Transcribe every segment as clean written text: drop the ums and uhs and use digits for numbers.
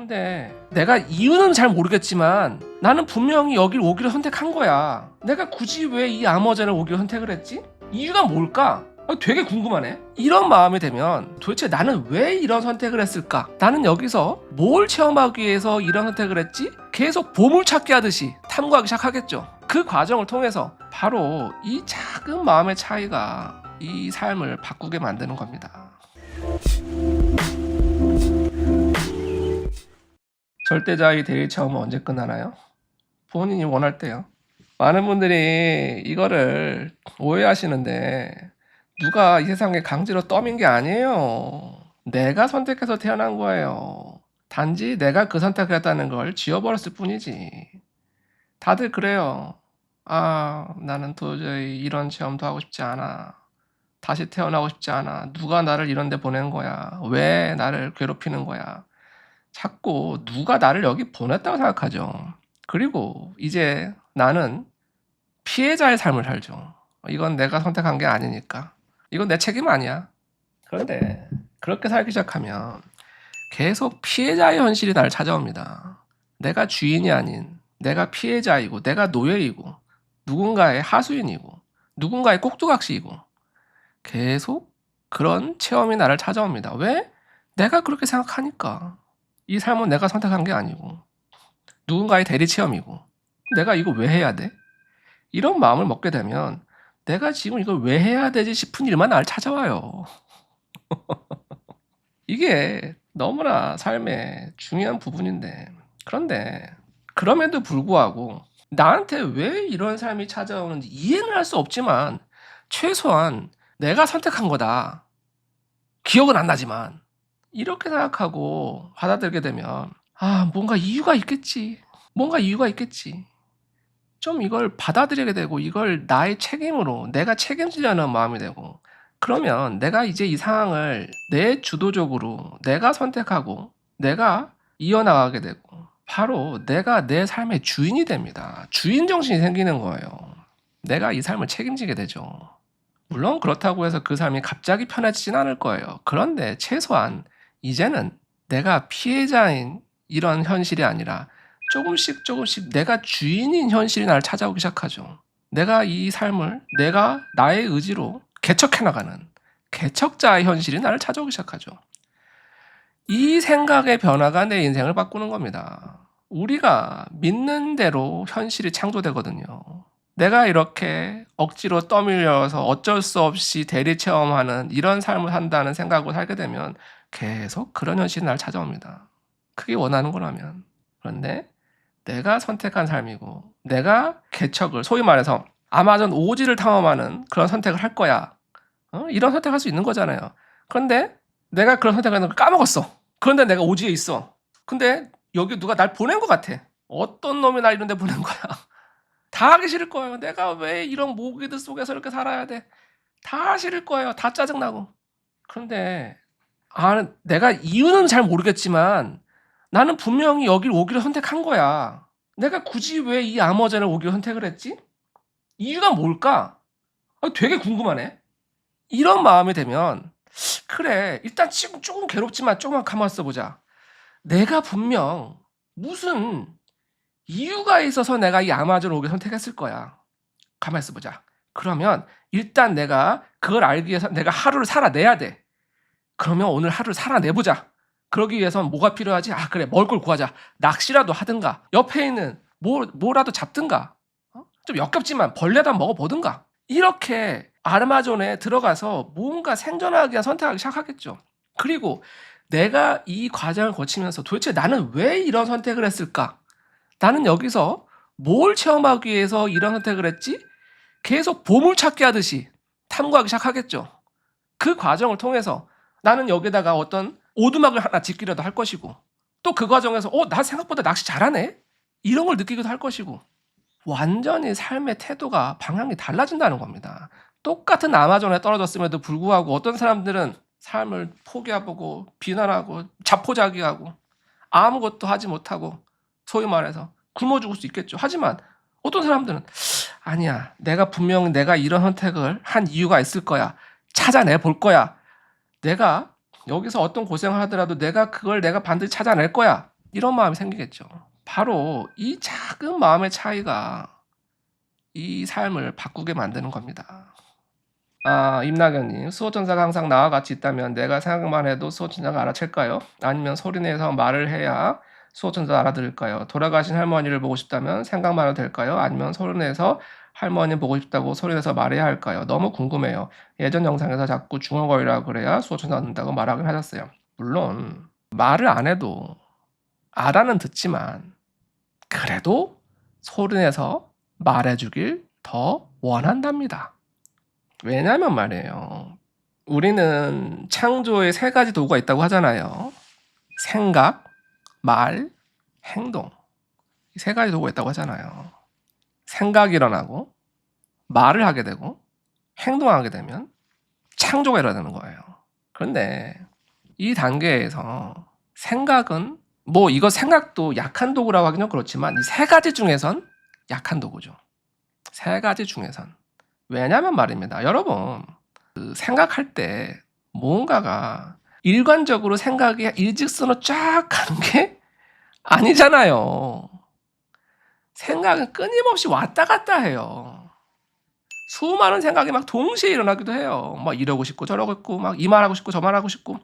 그런데 내가 이유는 잘 모르겠지만 나는 분명히 여길 오기를 선택한 거야. 내가 굳이 왜 이 아머젠을 오기를 선택을 했지? 이유가 뭘까? 되게 궁금하네. 이런 마음이 되면 도대체 나는 왜 이런 선택을 했을까? 나는 여기서 뭘 체험하기 위해서 이런 선택을 했지? 계속 보물찾기 하듯이 탐구하기 시작하겠죠. 그 과정을 통해서 바로 이 작은 마음의 차이가 이 삶을 바꾸게 만드는 겁니다. 절대자의 대리 체험은 언제 끝나나요? 본인이 원할 때요. 많은 분들이 이거를 오해하시는데 누가 이 세상에 강제로 떠민 게 아니에요. 내가 선택해서 태어난 거예요. 단지 내가 그 선택을 했다는 걸 지워버렸을 뿐이지. 다들 그래요. 나는 도저히 이런 체험도 하고 싶지 않아. 다시 태어나고 싶지 않아. 누가 나를 이런 데 보낸 거야. 왜 나를 괴롭히는 거야. 자꾸 누가 나를 여기 보냈다고 생각하죠. 그리고 이제 나는 피해자의 삶을 살죠. 이건 내가 선택한 게 아니니까. 이건 내 책임 아니야. 그런데 그렇게 살기 시작하면 계속 피해자의 현실이 나를 찾아옵니다. 내가 주인이 아닌 내가 피해자이고 내가 노예이고 누군가의 하수인이고 누군가의 꼭두각시이고 계속 그런 체험이 나를 찾아옵니다. 왜? 내가 그렇게 생각하니까. 이 삶은 내가 선택한 게 아니고 누군가의 대리 체험이고 내가 이거 왜 해야 돼? 이런 마음을 먹게 되면 내가 지금 이걸 왜 해야 되지 싶은 일만 나를 찾아와요. 이게 너무나 삶의 중요한 부분인데 그런데 그럼에도 불구하고 나한테 왜 이런 삶이 찾아오는지 이해는 할 수 없지만 최소한 내가 선택한 거다. 기억은 안 나지만 이렇게 생각하고 받아들이게 되면 뭔가 이유가 있겠지. 뭔가 이유가 있겠지. 좀 이걸 받아들이게 되고 이걸 나의 책임으로 내가 책임지려는 마음이 되고 그러면 내가 이제 이 상황을 내 주도적으로 내가 선택하고 내가 이어나가게 되고 바로 내가 내 삶의 주인이 됩니다. 주인 정신이 생기는 거예요. 내가 이 삶을 책임지게 되죠. 물론 그렇다고 해서 그 삶이 갑자기 편해지진 않을 거예요. 그런데 최소한 이제는 내가 피해자인 이런 현실이 아니라 조금씩 내가 주인인 현실이 나를 찾아오기 시작하죠. 내가 이 삶을 내가 나의 의지로 개척해 나가는 개척자의 현실이 나를 찾아오기 시작하죠. 이 생각의 변화가 내 인생을 바꾸는 겁니다. 우리가 믿는 대로 현실이 창조되거든요. 내가 이렇게 억지로 떠밀려서 어쩔 수 없이 대리 체험하는 이런 삶을 산다는 생각으로 살게 되면 계속 그런 현실이 나를 찾아옵니다. 그게 원하는 거라면. 그런데 내가 선택한 삶이고 내가 개척을 소위 말해서 아마존 오지를 탐험하는 그런 선택을 할 거야. 이런 선택할 수 있는 거잖아요. 그런데 내가 그런 선택하는 걸 까먹었어. 그런데 내가 오지에 있어. 근데 여기 누가 날 보낸 것 같아. 어떤 놈이 날 이런 데 보낸 거야. 다 하기 싫을 거예요. 내가 왜 이런 모기들 속에서 이렇게 살아야 돼. 다 싫을 거예요. 다 짜증나고. 그런데 내가 이유는 잘 모르겠지만 나는 분명히 여길 오기를 선택한 거야. 내가 굳이 왜 이 아머젠을 오기를 선택을 했지? 이유가 뭘까? 되게 궁금하네. 이런 마음이 되면 그래 일단 지금 조금 괴롭지만 조금만 가만 있어보자. 내가 분명 무슨 이유가 있어서 내가 이 아마존을 오기를 선택했을 거야. 가만 있어보자. 그러면 일단 내가 그걸 알기 위해서 내가 하루를 살아내야 돼. 그러면 오늘 하루를 살아내보자. 그러기 위해서는 뭐가 필요하지? 그래 먹을 걸 구하자. 낚시라도 하든가 옆에 있는 뭐라도 잡든가 좀 역겹지만 벌레도 한번 먹어보든가 이렇게 아마존에 들어가서 뭔가 생존하기 위한 선택하기 시작하겠죠. 그리고 내가 이 과정을 거치면서 도대체 나는 왜 이런 선택을 했을까? 나는 여기서 뭘 체험하기 위해서 이런 선택을 했지? 계속 보물찾기 하듯이 탐구하기 시작하겠죠. 그 과정을 통해서 나는 여기다가 어떤 오두막을 하나 짓기라도 할 것이고 또 그 과정에서 나 생각보다 낚시 잘하네? 이런 걸 느끼기도 할 것이고 완전히 삶의 태도가 방향이 달라진다는 겁니다. 똑같은 아마존에 떨어졌음에도 불구하고 어떤 사람들은 삶을 포기하고 비난하고 자포자기하고 아무것도 하지 못하고 소위 말해서 굶어 죽을 수 있겠죠. 하지만 어떤 사람들은 아니야. 내가 분명 내가 이런 선택을 한 이유가 있을 거야. 찾아내 볼 거야. 내가 여기서 어떤 고생을 하더라도 내가 그걸 내가 반드시 찾아낼 거야. 이런 마음이 생기겠죠. 바로 이 작은 마음의 차이가 이 삶을 바꾸게 만드는 겁니다. 임나경님, 수호천사가 항상 나와 같이 있다면 내가 생각만 해도 수호천사가 알아챌까요? 아니면 소리내서 말을 해야 수호천사가 알아들을까요? 돌아가신 할머니를 보고 싶다면 생각만 해도 될까요? 아니면 소리내서 할머니 보고 싶다고 소리내서 말해야 할까요? 너무 궁금해요. 예전 영상에서 자꾸 중얼거리라고 그래야 수호천사가 듣는다고 말하긴 하셨어요. 물론 말을 안 해도 알아는 듣지만 그래도 소리내서 말해주길 더 원한답니다. 왜냐면 말이에요. 우리는 창조에 3가지 도구가 있다고 하잖아요. 생각, 말, 행동. 이 3가지 도구가 있다고 하잖아요. 생각이 일어나고 말을 하게 되고 행동하게 되면 창조가 일어나는 거예요. 그런데 이 단계에서 생각은 이거 생각도 약한 도구라고 하긴 좀 그렇지만 이 3가지 중에선 약한 도구죠. 3가지 중에선. 왜냐면 말입니다. 여러분 생각할 때 뭔가가 일관적으로 생각이 일직선으로 쫙 가는 게 아니잖아요. 생각은 끊임없이 왔다 갔다 해요. 수많은 생각이 막 동시에 일어나기도 해요. 막 이러고 싶고 저러고 싶고 막 이 말하고 싶고 저 말하고 싶고.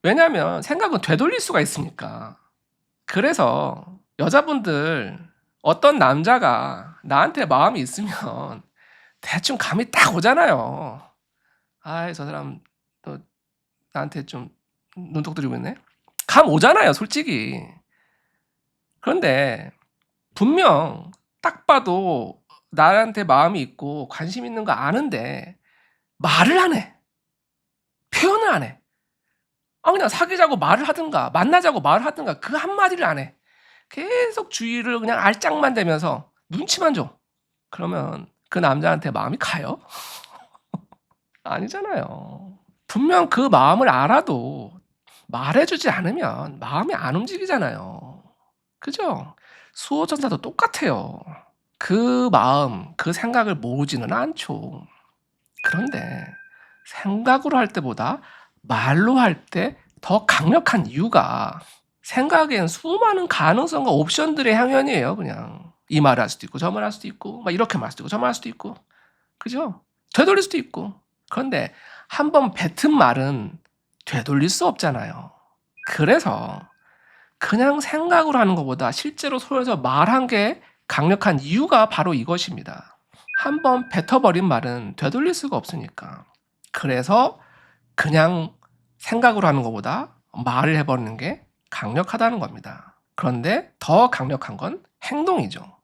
왜냐하면 생각은 되돌릴 수가 있으니까. 그래서 여자분들 어떤 남자가 나한테 마음이 있으면 대충 감이 딱 오잖아요. 저 사람 또 나한테 좀 눈독 들이고 있네. 감 오잖아요, 솔직히. 그런데 분명 딱 봐도 나한테 마음이 있고 관심 있는 거 아는데 말을 안 해. 표현을 안 해. 그냥 사귀자고 말을 하든가 만나자고 말을 하든가 그 한마디를 안 해. 계속 주의를 그냥 알짱만 대면서 눈치만 줘. 그러면 그 남자한테 마음이 가요? 아니잖아요. 분명 그 마음을 알아도 말해주지 않으면 마음이 안 움직이잖아요. 그죠? 수호천사도 똑같아요. 그 마음, 그 생각을 모으지는 않죠. 그런데 생각으로 할 때보다 말로 할 때 더 강력한 이유가 생각엔 수많은 가능성과 옵션들의 향연이에요, 그냥. 이 말을 할 수도 있고, 저 말을 할 수도 있고, 막 이렇게 말할 수도 있고, 저 말할 수도 있고. 그죠? 되돌릴 수도 있고. 그런데 한번 뱉은 말은 되돌릴 수 없잖아요. 그래서 그냥 생각으로 하는 것보다 실제로 손에서 말한 게 강력한 이유가 바로 이것입니다. 한번 뱉어버린 말은 되돌릴 수가 없으니까. 그래서 그냥 생각으로 하는 것보다 말을 해버리는 게 강력하다는 겁니다. 그런데 더 강력한 건 행동이죠.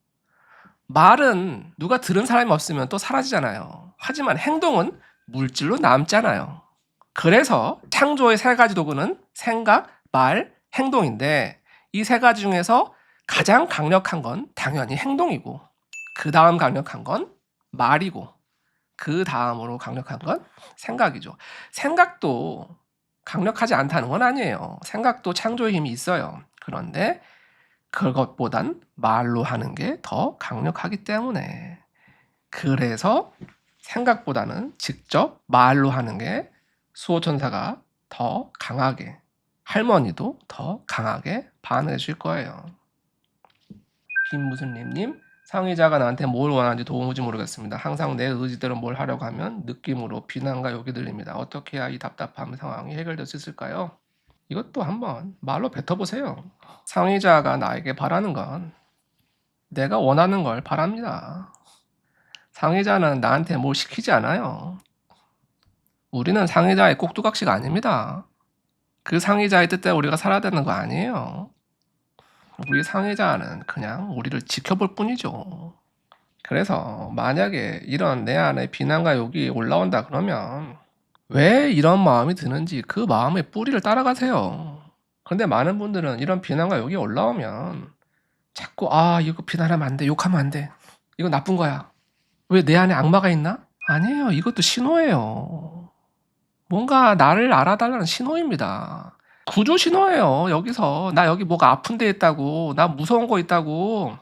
말은 누가 들은 사람이 없으면 또 사라지잖아요. 하지만 행동은 물질로 남잖아요. 그래서 창조의 3가지 도구는 생각, 말, 행동인데 이 3가지 중에서 가장 강력한 건 당연히 행동이고 그 다음 강력한 건 말이고 그 다음으로 강력한 건 생각이죠. 생각도 강력하지 않다는 건 아니에요. 생각도 창조의 힘이 있어요. 그런데 그것보단 말로 하는 게 더 강력하기 때문에 그래서 생각보다는 직접 말로 하는 게 수호천사가 더 강하게 할머니도 더 강하게 반응해 줄 거예요. 김무순님 상의자가 나한테 뭘 원하는지 도무지 모르겠습니다. 항상 내 의지대로 뭘 하려고 하면 느낌으로 비난과 욕이 들립니다. 어떻게 해야 이 답답한 상황이 해결될 수 있을까요? 이것도 한번 말로 뱉어보세요. 상의자가 나에게 바라는 건 내가 원하는 걸 바랍니다. 상의자는 나한테 뭘 시키지 않아요. 우리는 상의자의 꼭두각시가 아닙니다. 그 상의자의 뜻대로 우리가 살아야 되는 거 아니에요. 우리 상의자는 그냥 우리를 지켜볼 뿐이죠. 그래서 만약에 이런 내 안에 비난과 욕이 올라온다 그러면 왜 이런 마음이 드는지 그 마음의 뿌리를 따라가세요. 그런데 많은 분들은 이런 비난과 욕이 올라오면 자꾸 이거 비난하면 안 돼, 욕하면 안 돼. 이거 나쁜 거야. 왜 내 안에 악마가 있나? 아니에요. 이것도 신호예요. 뭔가 나를 알아달라는 신호입니다. 구조 신호예요. 여기서 나 여기 뭐가 아픈 데 있다고, 나 무서운 거 있다고,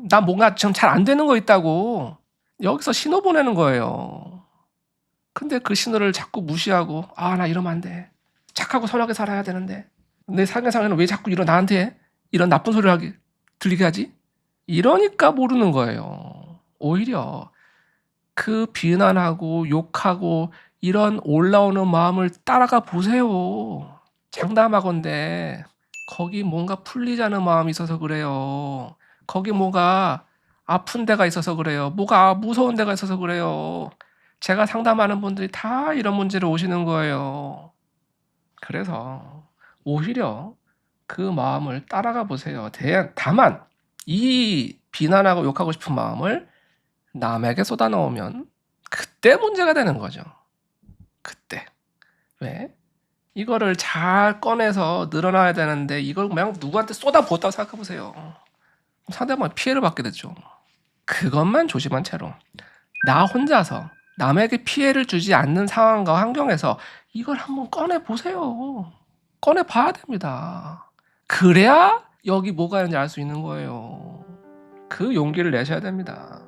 나 뭔가 지금 잘 안 되는 거 있다고 여기서 신호 보내는 거예요. 근데 그 신호를 자꾸 무시하고 나 이러면 안 돼. 착하고 선하게 살아야 되는데 내 상대방은 왜 자꾸 나한테 이런 나쁜 소리를 들리게 하지? 이러니까 모르는 거예요. 오히려 그 비난하고 욕하고 이런 올라오는 마음을 따라가 보세요. 장담하건대 거기 뭔가 풀리자는 마음이 있어서 그래요. 거기 뭐가 아픈 데가 있어서 그래요. 뭐가 무서운 데가 있어서 그래요. 제가 상담하는 분들이 다 이런 문제로 오시는 거예요. 그래서 오히려 그 마음을 따라가 보세요. 다만 이 비난하고 욕하고 싶은 마음을 남에게 쏟아놓으면 그때 문제가 되는 거죠. 그때. 왜? 이거를 잘 꺼내서 늘어나야 되는데 이걸 그냥 누구한테 쏟아부었다고 생각해 보세요. 상대방이 피해를 받게 되죠. 그것만 조심한 채로 나 혼자서 남에게 피해를 주지 않는 상황과 환경에서 이걸 한번 꺼내 보세요. 꺼내 봐야 됩니다. 그래야 여기 뭐가 있는지 알 수 있는 거예요. 그 용기를 내셔야 됩니다.